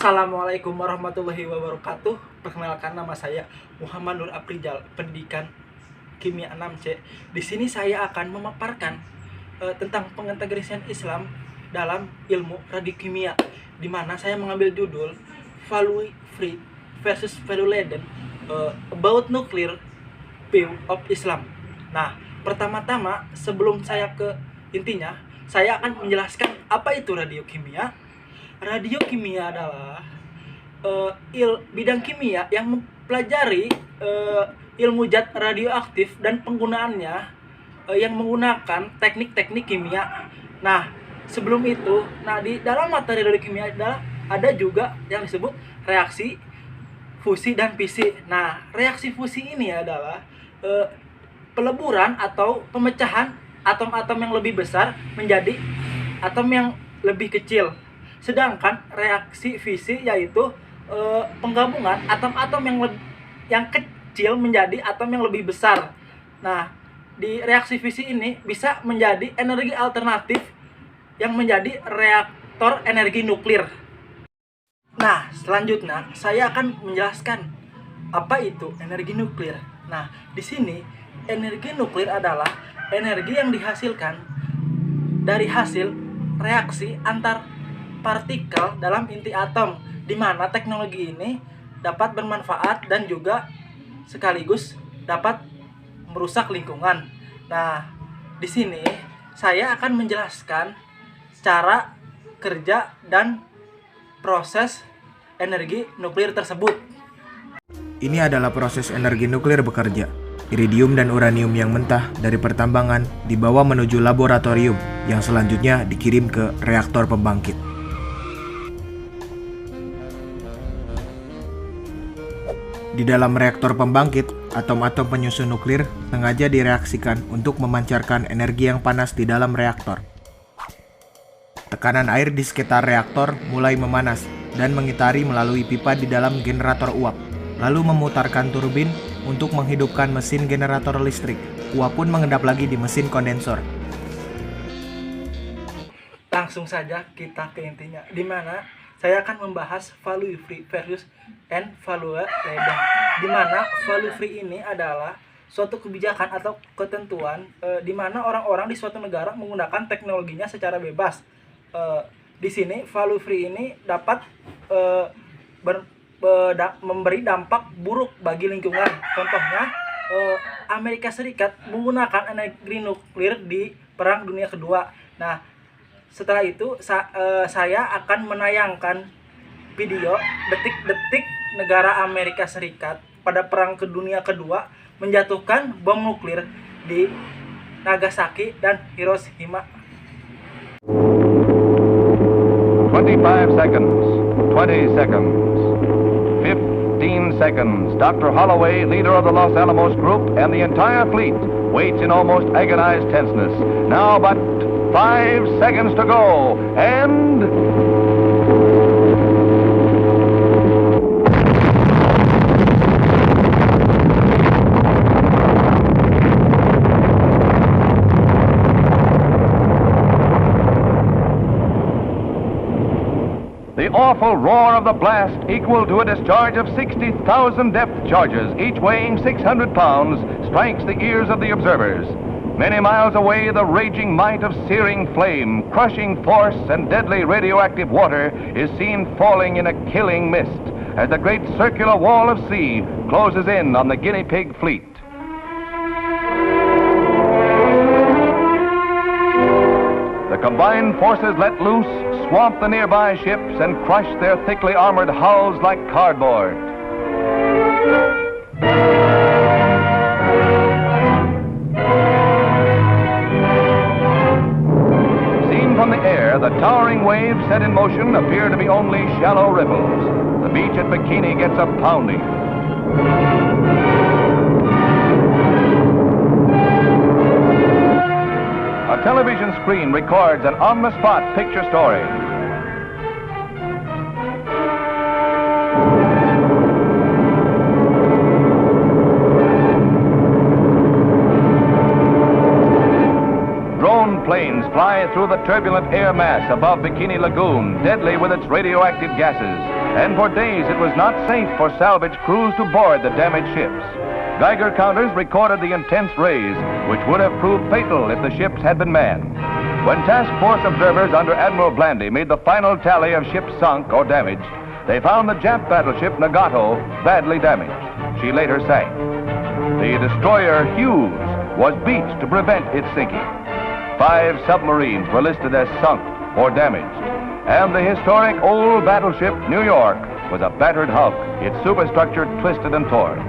Assalamualaikum warahmatullahi wabarakatuh. Perkenalkan, nama saya Muhammad Nur Aprijal, pendidikan Kimia 6C. Di sini saya akan memaparkan tentang pengintegrasian Islam dalam ilmu radiokimia, di mana saya mengambil judul Value Free versus Value Laden about Nuclear View of Islam. Nah, pertama-tama sebelum saya ke intinya, saya akan menjelaskan apa itu radiokimia. Radiokimia adalah bidang kimia yang mempelajari ilmu zat radioaktif dan penggunaannya yang menggunakan teknik-teknik kimia. Nah, sebelum itu, di dalam materi radiokimia ada juga yang disebut reaksi fusi dan fisi. Nah, reaksi fusi ini adalah peleburan atau pemecahan atom-atom yang lebih besar menjadi atom yang lebih kecil. Sedangkan reaksi fisi yaitu penggabungan atom-atom yang kecil menjadi atom yang lebih besar. Nah, di reaksi fisi ini bisa menjadi energi alternatif yang menjadi reaktor energi nuklir. Nah, selanjutnya saya akan menjelaskan apa itu energi nuklir. Nah, di sini energi nuklir adalah energi yang dihasilkan dari hasil reaksi antar partikel dalam inti atom, di mana teknologi ini dapat bermanfaat dan juga sekaligus dapat merusak lingkungan. Nah, di sini saya akan menjelaskan cara kerja dan proses energi nuklir tersebut. Ini adalah proses energi nuklir bekerja. Iridium dan uranium yang mentah dari pertambangan dibawa menuju laboratorium yang selanjutnya dikirim ke reaktor pembangkit. Di dalam reaktor pembangkit, atom-atom penyusun nuklir sengaja direaksikan untuk memancarkan energi yang panas di dalam reaktor. Tekanan air di sekitar reaktor mulai memanas dan mengitari melalui pipa di dalam generator uap, lalu memutarkan turbin untuk menghidupkan mesin generator listrik. Uap pun mengendap lagi di mesin kondensor. Langsung saja kita ke intinya, di mana saya akan membahas value free versus and value laden. Di mana value free ini adalah suatu kebijakan atau ketentuan di mana orang-orang di suatu negara menggunakan teknologinya secara bebas. Di sini value free ini dapat memberi dampak buruk bagi lingkungan. Contohnya, Amerika Serikat menggunakan energi nuklir di Perang Dunia Kedua. Nah, setelah itu saya akan menayangkan video detik-detik negara Amerika Serikat pada Perang Dunia Kedua menjatuhkan bom nuklir di Nagasaki dan Hiroshima. 25 seconds, 20 seconds, 15 seconds. Dr. Holloway, leader of the Los Alamos group, and the entire fleet waits in almost agonized tenseness. Now but 5 seconds to go, and... The awful roar of the blast, equal to a discharge of 60,000 depth charges, each weighing 600 pounds, strikes the ears of the observers. Many miles away, the raging might of searing flame, crushing force, and deadly radioactive water is seen falling in a killing mist as the great circular wall of sea closes in on the guinea pig fleet. The combined forces let loose, swamp the nearby ships, and crush their thickly armored hulls like cardboard. Seen from the air, the towering waves set in motion appear to be only shallow ripples. The beach at Bikini gets a pounding. A television screen records an on-the-spot picture story. Drone planes fly fly through the turbulent air mass above Bikini Lagoon, deadly with its radioactive gases, and for days it was not safe for salvage crews to board the damaged ships. Geiger counters recorded the intense rays, which would have proved fatal if the ships had been manned. When task force observers under Admiral Blandy made the final tally of ships sunk or damaged, they found the Jap battleship Nagato badly damaged. She later sank. The destroyer Hughes was beached to prevent its sinking. 5 submarines were listed as sunk or damaged. And the historic old battleship New York was a battered hulk, its superstructure twisted and torn.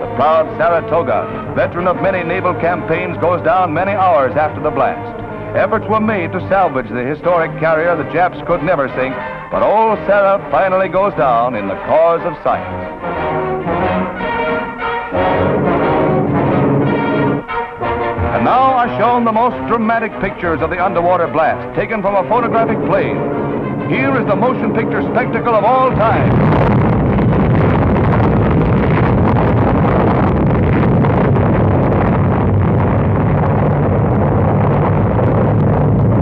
The proud Saratoga, veteran of many naval campaigns, goes down many hours after the blast. Efforts were made to salvage the historic carrier the Japs could never sink, but old Sarah finally goes down in the cause of science. And now are shown the most dramatic pictures of the underwater blast, taken from a photographic plane. Here is the motion picture spectacle of all time.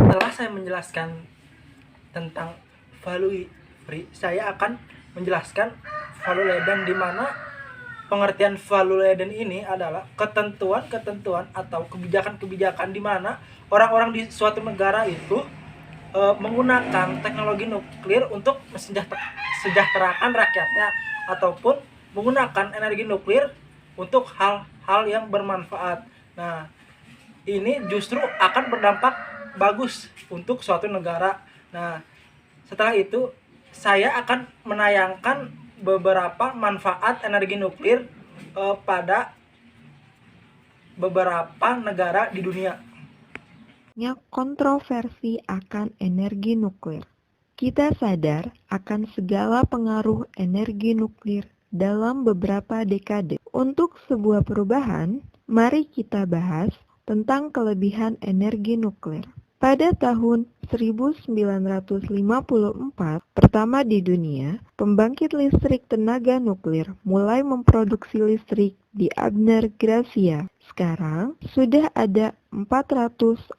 Setelah saya menjelaskan tentang value free, saya akan menjelaskan value laden, di mana pengertian value laden ini adalah ketentuan-ketentuan atau kebijakan-kebijakan di mana orang-orang di suatu negara itu menggunakan teknologi nuklir untuk mensejahterakan rakyatnya, ataupun menggunakan energi nuklir untuk hal-hal yang bermanfaat. Nah, ini justru akan berdampak bagus untuk suatu negara. Nah, setelah itu saya akan menayangkan beberapa manfaat energi nuklir pada beberapa negara di dunia. Kontroversi akan energi nuklir. Kita sadar akan segala pengaruh energi nuklir dalam beberapa dekade. Untuk sebuah perubahan, mari kita bahas tentang kelebihan energi nuklir. Pada tahun 1954, pertama di dunia, pembangkit listrik tenaga nuklir mulai memproduksi listrik di Abner Gracia. Sekarang, sudah ada 440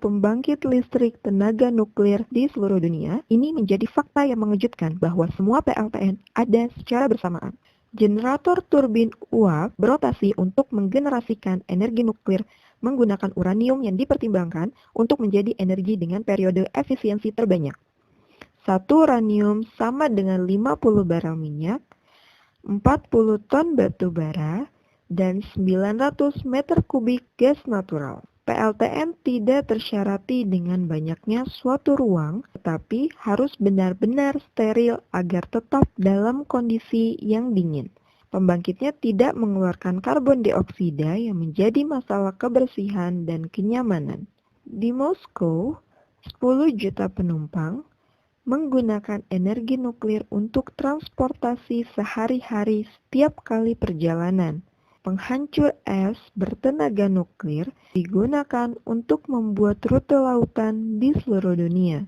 pembangkit listrik tenaga nuklir di seluruh dunia. Ini menjadi fakta yang mengejutkan bahwa semua PLTN ada secara bersamaan. Generator turbin uap berotasi untuk menggenerasikan energi nuklir menggunakan uranium yang dipertimbangkan untuk menjadi energi dengan periode efisiensi terbanyak. 1 uranium sama dengan 50 barel minyak, 40 ton batu bara, dan 900 meter kubik gas natural. PLTN tidak tersyarati dengan banyaknya suatu ruang, tetapi harus benar-benar steril agar tetap dalam kondisi yang dingin. Pembangkitnya tidak mengeluarkan karbon dioksida yang menjadi masalah kebersihan dan kenyamanan. Di Moskow, 10 juta penumpang menggunakan energi nuklir untuk transportasi sehari-hari setiap kali perjalanan. Penghancur es bertenaga nuklir digunakan untuk membuat rute lautan di seluruh dunia.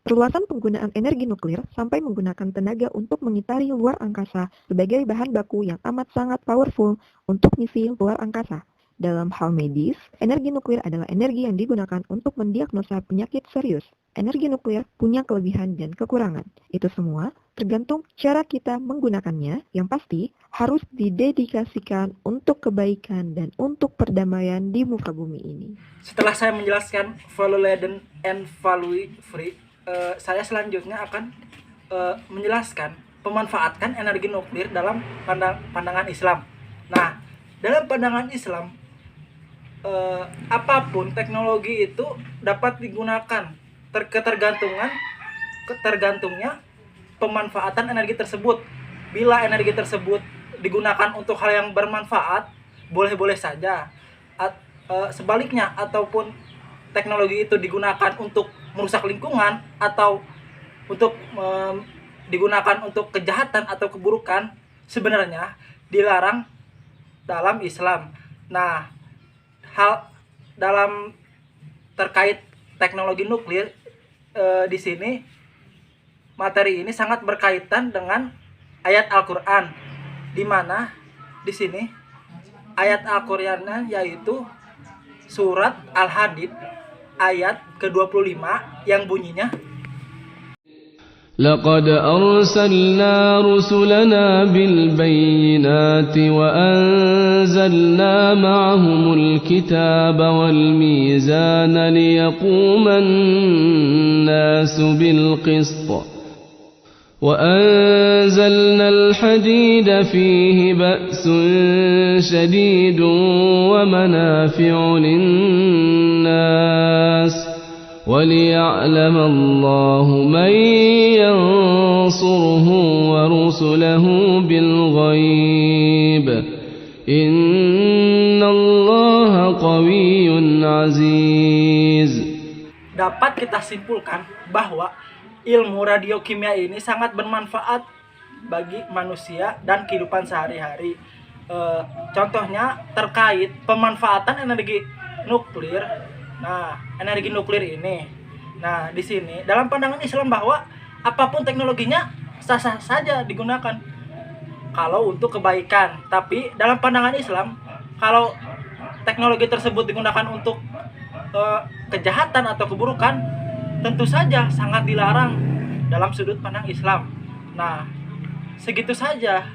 Perluasan penggunaan energi nuklir sampai menggunakan tenaga untuk mengitari luar angkasa sebagai bahan baku yang amat sangat powerful untuk misi luar angkasa. Dalam hal medis, energi nuklir adalah energi yang digunakan untuk mendiagnosa penyakit serius. Energi nuklir punya kelebihan dan kekurangan. Itu semua tergantung cara kita menggunakannya, yang pasti harus didedikasikan untuk kebaikan dan untuk perdamaian di muka bumi ini. Setelah saya menjelaskan value laden and value free, saya selanjutnya akan menjelaskan pemanfaatan energi nuklir dalam pandangan Islam. Nah, dalam pandangan Islam, apapun teknologi itu dapat digunakan, tergantungnya pemanfaatan energi tersebut. Bila energi tersebut digunakan untuk hal yang bermanfaat, boleh-boleh saja. Sebaliknya, ataupun teknologi itu digunakan untuk merusak lingkungan atau untuk digunakan untuk kejahatan atau keburukan, sebenarnya dilarang dalam Islam. Nah, hal dalam terkait teknologi nuklir, di sini materi ini sangat berkaitan dengan ayat Al-Qur'an, di mana di sini ayat Al-Qur'annya yaitu surat Al-Hadid ayat ke-25 yang bunyinya, لقد أرسلنا رسلنا بالبينات وأنزلنا معهم الكتاب والميزان ليقوم الناس بالقسط وأنزلنا الحديد فيه بأس شديد ومنافع للناس وليعلم الله من ينصره ورسله بالغيب إن الله قوي عزيز. dapat kita simpulkan bahwa ilmu radiokimia ini sangat bermanfaat bagi manusia dan kehidupan sehari-hari. Contohnya terkait pemanfaatan energi nuklir. Nah, energi nuklir ini. Nah, di sini dalam pandangan Islam bahwa apapun teknologinya sah-sah saja digunakan kalau untuk kebaikan. Tapi dalam pandangan Islam, kalau teknologi tersebut digunakan untuk kejahatan atau keburukan, tentu saja sangat dilarang dalam sudut pandang Islam. Nah, segitu saja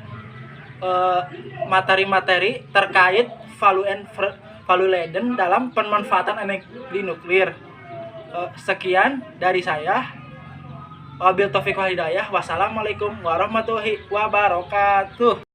materi-materi terkait value laden dalam pemanfaatan energi nuklir. Sekian dari saya. Wabillahi taufiq wal hidayah. Wassalamualaikum warahmatullahi wabarakatuh.